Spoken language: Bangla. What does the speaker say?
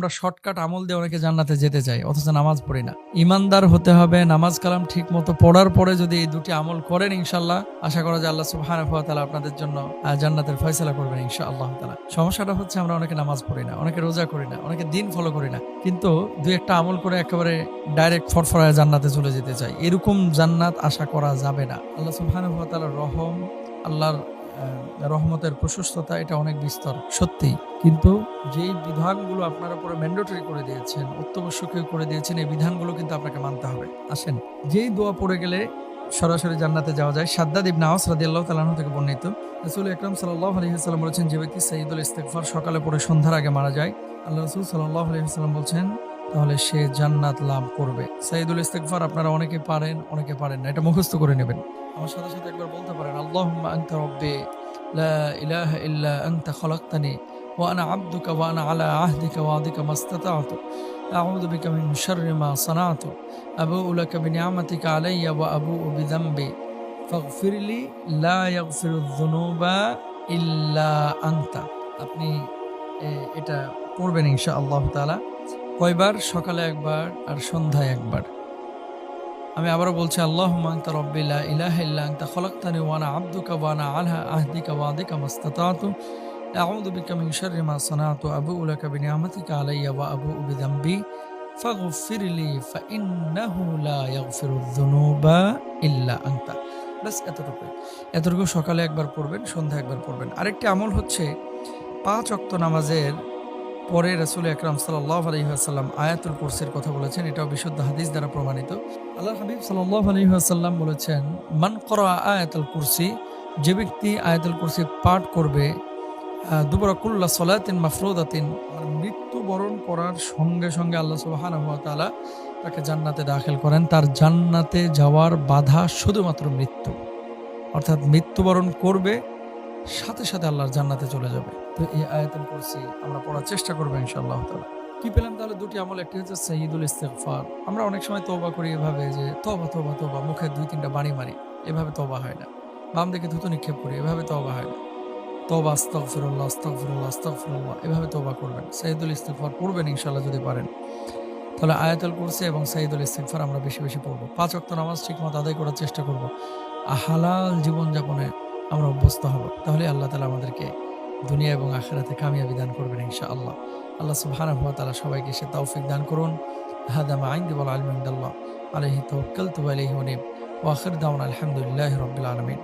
আমরা শর্টকাট আমল দিয়ে অনেকে জান্নাতে যেতে চাই, অথচ নামাজ পড়ি না। ইমানদার হতে হবে, নামাজ কালাম ঠিক মতো পড়ার পরে যদি এই দুটি আমল করেন ইনশাআল্লাহ, আশা করা যায় আল্লাহ সুবহানাহু ওয়া তাআলা আপনাদের জন্য জান্নাতের ফয়সালা করবেন ইনশাআল্লাহ তাআলা। সমস্যাটা হচ্ছে আমরা অনেকে নামাজ পড়ি না, অনেকে রোজা করি না, অনেকে দিন ফলো করি না, কিন্তু দুই একটা আমল করে একেবারে ডাইরেক্ট ফরফরায় জান্নাতে চলে যেতে চাই। এরকম জান্নাত আশা করা যাবে না। আল্লাহ সুবহানাহু ওয়া তাআলার রহম, আল্লাহর রহমতের প্রশস্ততা এটা অনেক বিস্তর সত্যি, কিন্তু যেই বিধানগুলো আপনার উপরে ম্যান্ডেটরি করে দিয়েছেন, অত্যাবশ্যকীয় করে দিয়েছেন, এই বিধানগুলো কিন্তু আপনাকে মানতে হবে। আসেন, যেই দোয়া পড়ে গেলে সরাসরি জান্নাতে যাওয়া যায়। শাদ্দাদ ইবনে আওস রাদিয়াল্লাহু তাআলা আনহু থেকে বর্ণিত, রাসূল আকরাম সাল্লাল্লাহু আলাইহি ওয়াসাল্লাম বলেছেন, যে ব্যক্তি সাইয়্যিদুল ইস্তিগফার সকালে পড়ে সন্ধ্যার আগে মারা যায়, আল্লাহ রাসূল সাল্লাল্লাহু আলাইহি ওয়াসাল্লাম বলছেন, তাহলে সে জান্নাত লাভ করবে। সাইয়্যিদুল ইস্তিগফার আপনারা অনেকে পারেন, অনেকে পারেন না, এটা মুখস্থ করে নেবেন। আমার সাথে সাথে একবার বলতে পারেন, আল্লাহুম্মা আনতা রাব্বি লা ইলাহা ইল্লা আনতা খালাকতানি ওয়া আনা আবদুকা ওয়া আনা আলা আহদিকা ওয়া ওয়াদিকা মাসতাতা'তু আউযু বিকা মিন শাররি মা সানা'তু আবুউ লাকা বিনি'মাতিকা আলাইয়া ওয়া আবুউ বিযামবি ফাগফিরলি লা ইয়াগফিরুয যুনুবা ইল্লা আনতা। আপনি এটা পড়বেন ইনশাআল্লাহ তাআলা। কয়বার? সকালে একবার আর সন্ধ্যায় একবার। আমি আবারও বলছি, আল্লাহুম্মা আনতা রাব্বি লা ইলাহা ইল্লা আনতা খালাকতানি ওয়া আনা আবদুকা ওয়া আনা আলা আহদিকা ওয়া ওয়াদিকা মাসতাতা'তু আউযু বিকা মিন শাররি মা সানা'তু আবুউ লাকা বিনি'মাতিকা আলাইয়া ওয়া আবুউ বিযামবি ফাগফিরলি ফাইন্নাহু লা ইয়াগফিরুয যুনুবা ইল্লা আনতা। বাস এতটুকু সকালে একবার পড়বেন, সন্ধ্যায় একবার পড়বেন। আরেকটি আমল হচ্ছে 5 ওয়াক্ত নামাজের পরে রাসূল আকরাম সাল্লাল্লাহু আলাইহি ওয়াসাল্লাম আয়াতুল কুরসির কথা বলেছেন। এটাও বিশুদ্ধ হাদিস দ্বারা প্রমাণিত। আল্লাহর হাবিব সাল্লাল্লাহু আলাইহি ওয়াসাল্লাম বলেছেন, মান ক্বরাআ আয়াতুল কুরসি, যে ব্যক্তি আয়াতুল কুরসি পাঠ করবে দুবরা কুল্লা সলাতিন মাফরুদাতিন, মৃত্যুবরণ করার সঙ্গে সঙ্গে আল্লাহ সুবহানাহু ওয়া তাআলা তাকে জান্নাতে দাখিল করেন। তার জান্নাতে যাওয়ার বাধা শুধুমাত্র মৃত্যু, অর্থাৎ মৃত্যুবরণ করবে সাথে সাথে আল্লাহর জান্নাতে চলে যাবে। তো এই আয়াতুল কুরসি আমরা পড়ার চেষ্টা করবো ইনশাআল্লাহ তাআলা। কি পেলাম তাহলে? দুটি আমল। একটি হচ্ছে সাইয়্যিদুল ইস্তিগফার। আমরা অনেক সময় তওবা করি এভাবে যে তওবা তওবা তওবা, মুখে 2-3টা বাড়ি মারি, এভাবে তওবা হয় না। বাম দিকে থুতু নিক্ষেপ করি, এভাবে তওবা হয় না। তওবা আস্তাগফিরুল্লাহ আস্তাগফিরুল্লাহ আস্তাগফিরুল্লাহ, এভাবে তওবা করবেন। সাইয়্যিদুল ইস্তিগফার পড়বেন ইনশাআল্লাহ যদি পারেন। তাহলে আয়াতুল কুরসি এবং সাইয়্যিদুল ইস্তিগফার আমরা বেশি বেশি পড়বো। 5 ওয়াক্ত নামাজ ঠিকমতো আদায় করার চেষ্টা করব। হালাল জীবনযাপনে আমরা অভ্যস্ত হব, তাহলে আল্লাহ তাআলা আমাদেরকে দুনিয়া এবং আখিরাতে কামিয়াবি দান করবেন ইনশাআল্লাহ। আল্লাহ সুবহানাহু ওয়া তাআলা সবাইকে সে তৌফিক দান করুন। হাদা মা ইনদি ওয়াল ইলমু ইনদাল্লাহ আলাইহি তাওয়াক্কালতু ওয়া ইলাইহি উনীব ওয়া আখির দাওয়ানা আলহামদুলিল্লাহি রাব্বিল আলামিন।